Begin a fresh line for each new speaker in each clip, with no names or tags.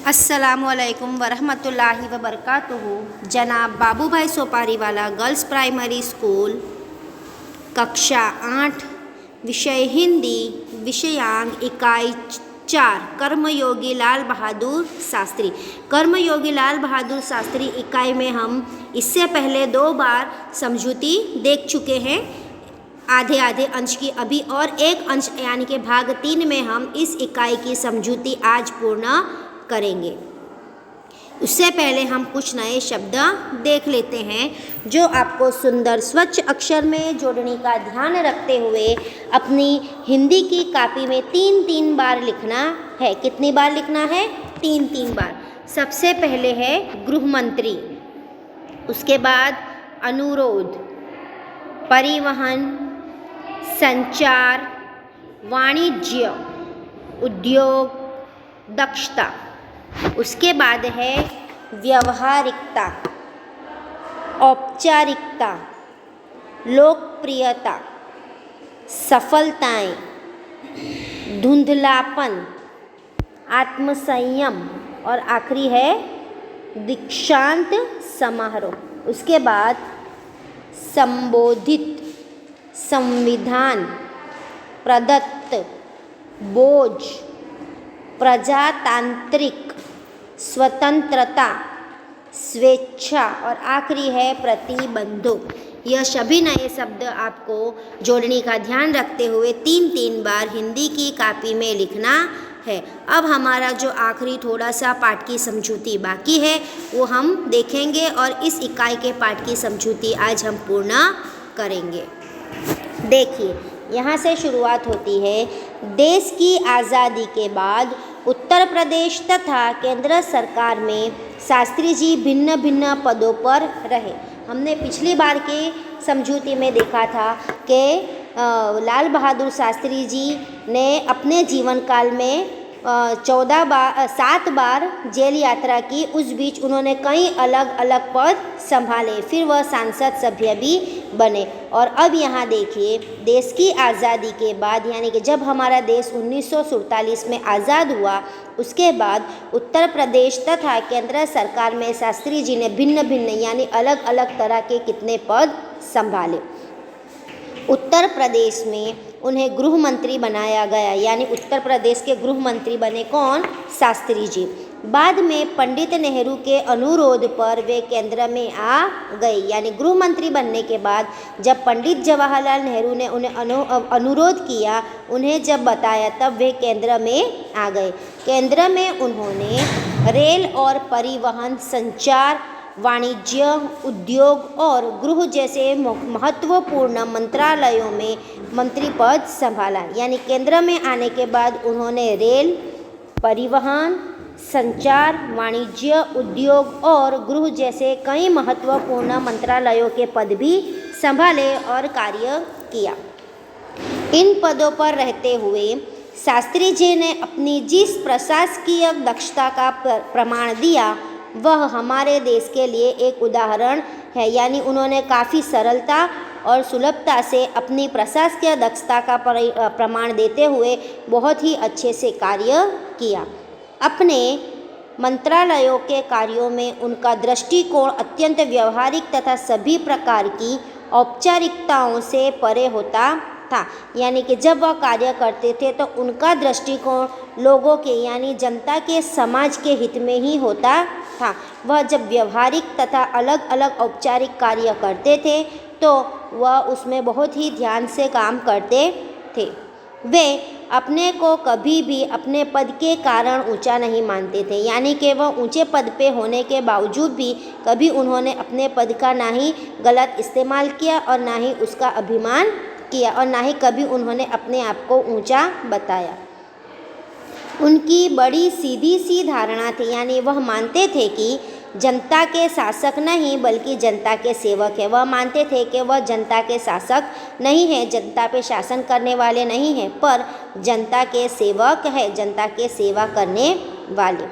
अस्सलामुअलैकुम वरहमतुल्लाहि वबरकातुहू। जनाब बाबूभाई सोपारीवाला गर्ल्स प्राइमरी स्कूल, कक्षा 8, विषय हिंदी, विषयांक इकाई 4, कर्मयोगी लाल बहादुर शास्त्री। कर्मयोगी लाल बहादुर शास्त्री इकाई में हम इससे पहले 2 बार समझूती देख चुके हैं, आधे आधे अंश की। अभी और एक अंश यानी कि भाग 3 में हम इस इकाई की समझूती आज पूर्ण करेंगे। उससे पहले हम कुछ नए शब्द देख लेते हैं जो आपको सुंदर स्वच्छ अक्षर में जोड़ने का ध्यान रखते हुए अपनी हिंदी की कॉपी में 3-3 बार लिखना है। कितनी बार लिखना है? 3-3 बार। सबसे पहले है गृह मंत्री, उसके बाद अनुरोध, परिवहन, संचार, वाणिज्य, उद्योग, दक्षता। उसके बाद है व्यवहारिकता, औपचारिकता, लोकप्रियता, सफलताएं, धुंधलापन, आत्मसंयम और आखिरी है दीक्षांत समारोह। उसके बाद संबोधित, संविधान, प्रदत्त, बोझ, प्रजातांत्रिक, स्वतंत्रता, स्वेच्छा और आखिरी है प्रतिबंधों। यह सभी नए शब्द आपको जोड़ने का ध्यान रखते हुए 3-3 बार हिंदी की कॉपी में लिखना है। अब हमारा जो आखिरी थोड़ा सा पाठ की समझूती बाकी है वो हम देखेंगे और इस इकाई के पाठ की समझूती आज हम पूर्ण करेंगे। देखिए, यहाँ से शुरुआत होती है। देश की आज़ादी के बाद उत्तर प्रदेश तथा केंद्र सरकार में शास्त्री जी भिन्न भिन्न पदों पर रहे। हमने पिछली बार के समझूती में देखा था कि लाल बहादुर शास्त्री जी ने अपने जीवन काल में 7 बार जेल यात्रा की। उस बीच उन्होंने कई अलग अलग पद संभाले, फिर वह सांसद सभ्य भी बने। और अब यहाँ देखिए, देश की आज़ादी के बाद यानी कि जब हमारा देश 1947 में आज़ाद हुआ, उसके बाद उत्तर प्रदेश तथा केंद्र सरकार में शास्त्री जी ने भिन्न भिन्न यानी अलग अलग तरह के कितने पद संभाले। उत्तर प्रदेश में उन्हें गृह मंत्री बनाया गया, यानी उत्तर प्रदेश के गृह मंत्री बने कौन? शास्त्री जी। बाद में पंडित नेहरू के अनुरोध पर वे केंद्र में आ गए, यानी गृह मंत्री बनने के बाद जब पंडित जवाहरलाल नेहरू ने उन्हें अनुरोध किया, उन्हें जब बताया, तब वे केंद्र में आ गए। केंद्र में उन्होंने रेल और परिवहन, संचार, वाणिज्य, उद्योग और गृह जैसे महत्वपूर्ण मंत्रालयों में मंत्री पद संभाला। यानी केंद्र में आने के बाद उन्होंने रेल, परिवहन, संचार, वाणिज्य, उद्योग और गृह जैसे कई महत्वपूर्ण मंत्रालयों के पद भी संभाले और कार्य किया। इन पदों पर रहते हुए शास्त्री जी ने अपनी जिस प्रशासकीय दक्षता का प्रमाण दिया वह हमारे देश के लिए एक उदाहरण है। यानी उन्होंने काफ़ी सरलता और सुलभता से अपनी प्रशासकीय दक्षता का प्रमाण देते हुए बहुत ही अच्छे से कार्य किया। अपने मंत्रालयों के कार्यों में उनका दृष्टिकोण अत्यंत व्यवहारिक तथा सभी प्रकार की औपचारिकताओं से परे होता था। यानी कि जब वह कार्य करते थे तो उनका दृष्टिकोण लोगों के यानी जनता के समाज के हित में ही होता था। वह जब व्यवहारिक तथा अलग अलग औपचारिक कार्य करते थे तो वह उसमें बहुत ही ध्यान से काम करते थे। वे अपने को कभी भी अपने पद के कारण ऊंचा नहीं मानते थे, यानी कि वह ऊंचे पद पे होने के बावजूद भी कभी उन्होंने अपने पद का ना ही गलत इस्तेमाल किया और ना ही उसका अभिमान किया और ना ही कभी उन्होंने अपने आप को ऊंचा बताया। उनकी बड़ी सीधी सी धारणा थी, यानी वह मानते थे कि जनता के शासक नहीं बल्कि जनता के सेवक है। वह मानते थे कि वह जनता के शासक नहीं है, जनता पे शासन करने वाले नहीं हैं, पर जनता के सेवक है, जनता के सेवा करने वाले।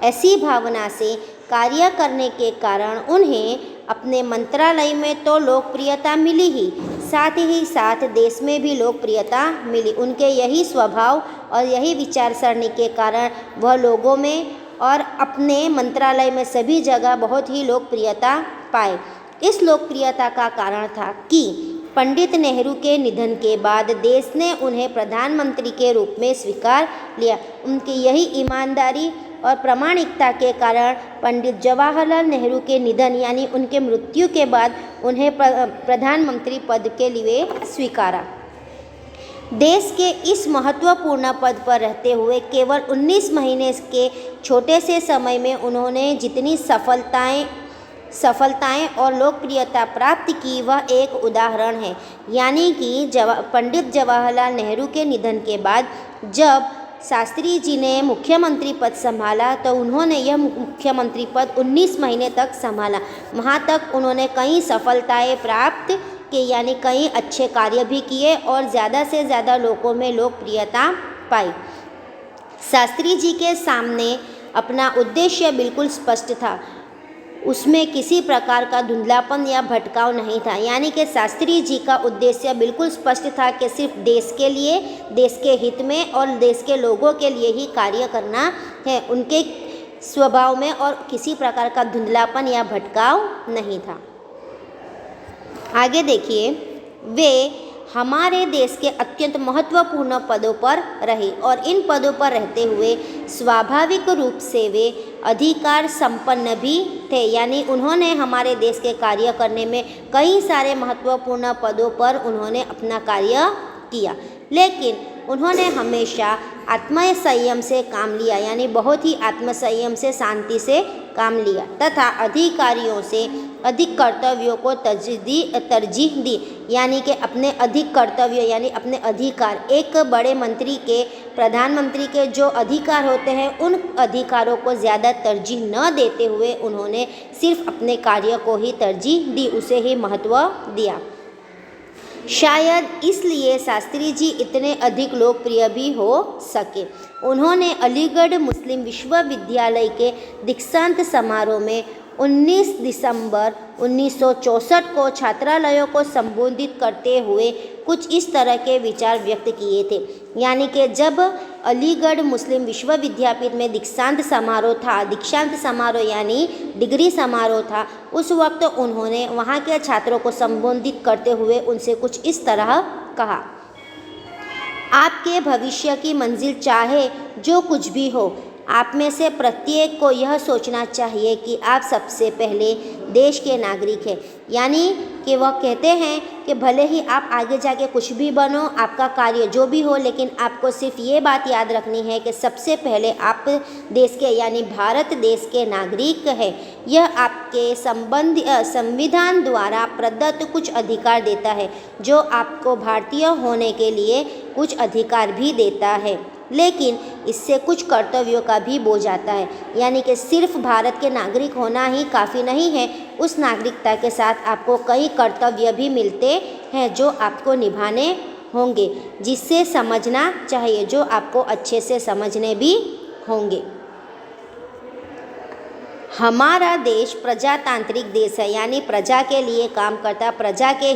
ऐसी भावना से कार्य करने के कारण उन्हें अपने मंत्रालय में तो लोकप्रियता मिली ही, साथ ही साथ देश में भी लोकप्रियता मिली। उनके यही स्वभाव और यही विचारसरणी के कारण वह लोगों में और अपने मंत्रालय में सभी जगह बहुत ही लोकप्रियता पाए। इस लोकप्रियता का कारण था कि पंडित नेहरू के निधन के बाद देश ने उन्हें प्रधानमंत्री के रूप में स्वीकार लिया। उनकी यही ईमानदारी और प्रामाणिकता के कारण पंडित जवाहरलाल नेहरू के निधन यानी उनके मृत्यु के बाद उन्हें प्रधानमंत्री पद के लिए स्वीकारा। देश के इस महत्वपूर्ण पद पर रहते हुए केवल 19 महीने के छोटे से समय में उन्होंने जितनी सफलताएं और लोकप्रियता प्राप्त की वह एक उदाहरण है। यानी कि पंडित जवाहरलाल नेहरू के निधन के बाद जब शास्त्री जी ने मुख्यमंत्री पद संभाला तो उन्होंने यह मुख्यमंत्री पद 19 महीने तक संभाला। वहाँ तक उन्होंने कई सफलताएं प्राप्त की, यानी कई अच्छे कार्य भी किए और ज़्यादा से ज़्यादा लोगों में लोकप्रियता पाई। शास्त्री जी के सामने अपना उद्देश्य बिल्कुल स्पष्ट था, उसमें किसी प्रकार का धुंधलापन या भटकाव नहीं था। यानी कि शास्त्री जी का उद्देश्य बिल्कुल स्पष्ट था कि सिर्फ देश के लिए, देश के हित में और देश के लोगों के लिए ही कार्य करना है। उनके स्वभाव में और किसी प्रकार का धुंधलापन या भटकाव नहीं था। आगे देखिए, वे हमारे देश के अत्यंत महत्वपूर्ण पदों पर रहे और इन पदों पर रहते हुए स्वाभाविक रूप से वे अधिकार संपन्न भी थे। यानी उन्होंने हमारे देश के कार्य करने में कई सारे महत्वपूर्ण पदों पर उन्होंने अपना कार्य किया, लेकिन उन्होंने हमेशा आत्मसंयम से काम लिया, यानी बहुत ही आत्मसंयम से, शांति से काम लिया तथा अधिकारियों से अधिक कर्तव्यों को तरजीह दी। यानी कि अपने अधिक कर्तव्य यानी अपने अधिकार, एक बड़े मंत्री के, प्रधानमंत्री के जो अधिकार होते हैं उन अधिकारों को ज़्यादा तरजीह न देते हुए उन्होंने सिर्फ अपने कार्य को ही तरजीह दी, उसे ही महत्व दिया। शायद इसलिए शास्त्री जी इतने अधिक लोकप्रिय भी हो सके। उन्होंने अलीगढ़ मुस्लिम विश्वविद्यालय के दीक्षांत समारोह में 19 दिसंबर 1964 को छात्रालयों को संबोधित करते हुए कुछ इस तरह के विचार व्यक्त किए थे। यानी कि जब अलीगढ़ मुस्लिम विश्वविद्यापीठ में दीक्षांत समारोह यानी डिग्री समारोह था, उस वक्त उन्होंने वहाँ के छात्रों को संबोधित करते हुए उनसे कुछ इस तरह कहा, आपके भविष्य की मंजिल चाहे जो कुछ भी हो, आप में से प्रत्येक को यह सोचना चाहिए कि आप सबसे पहले देश के नागरिक हैं। यानी कि वह कहते हैं कि भले ही आप आगे जाके कुछ भी बनो, आपका कार्य जो भी हो, लेकिन आपको सिर्फ ये बात याद रखनी है कि सबसे पहले आप देश के यानी भारत देश के नागरिक हैं। यह आपके संविधान द्वारा प्रदत्त कुछ अधिकार देता है, जो आपको भारतीय होने के लिए कुछ अधिकार भी देता है, लेकिन इससे कुछ कर्तव्यों का भी बोझ आता है। यानी कि सिर्फ भारत के नागरिक होना ही काफ़ी नहीं है, उस नागरिकता के साथ आपको कई कर्तव्य भी मिलते हैं जो आपको निभाने होंगे, जिससे समझना चाहिए, जो आपको अच्छे से समझने भी होंगे। हमारा देश प्रजातांत्रिक देश है, यानी प्रजा के लिए काम करता, प्रजा के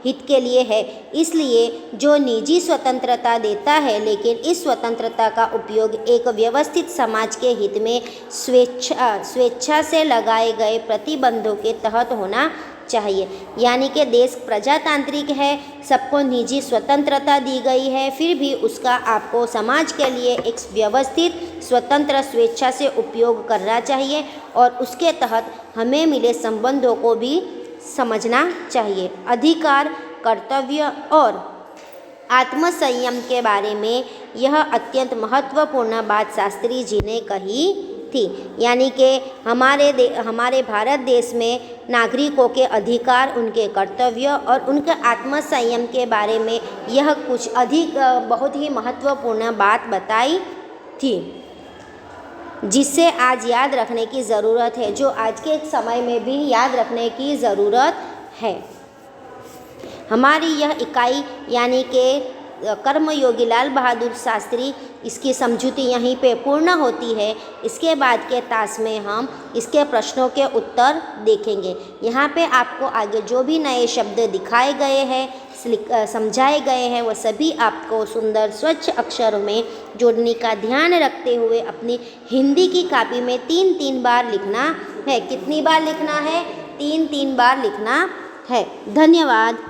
हित के लिए है, इसलिए जो निजी स्वतंत्रता देता है, लेकिन इस स्वतंत्रता का उपयोग एक व्यवस्थित समाज के हित में स्वेच्छा से लगाए गए प्रतिबंधों के तहत होना चाहिए। यानी कि देश प्रजातांत्रिक है, सबको निजी स्वतंत्रता दी गई है, फिर भी उसका आपको समाज के लिए एक व्यवस्थित स्वतंत्र स्वेच्छा से उपयोग करना चाहिए और उसके तहत हमें मिले संबंधों को भी समझना चाहिए। अधिकार, कर्तव्य और आत्मसंयम के बारे में यह अत्यंत महत्वपूर्ण बात शास्त्री जी ने कही थी। यानी कि हमारे भारत देश में नागरिकों के अधिकार, उनके कर्तव्य और उनके आत्मसंयम के बारे में यह कुछ अधिक बहुत ही महत्वपूर्ण बात बताई थी, जिसे आज याद रखने की ज़रूरत है, जो आज के समय में भी याद रखने की ज़रूरत है। हमारी यह इकाई यानी कि कर्मयोगी लाल बहादुर शास्त्री, इसकी समझूती यहीं पे पूर्ण होती है। इसके बाद के तास में हम इसके प्रश्नों के उत्तर देखेंगे। यहाँ पे आपको आगे जो भी नए शब्द दिखाए गए हैं समझाए गए हैं वो सभी आपको सुंदर स्वच्छ अक्षरों में जोड़ने का ध्यान रखते हुए अपनी हिंदी की कॉपी में 3-3 बार लिखना है। कितनी बार लिखना है? 3-3 बार लिखना है। धन्यवाद।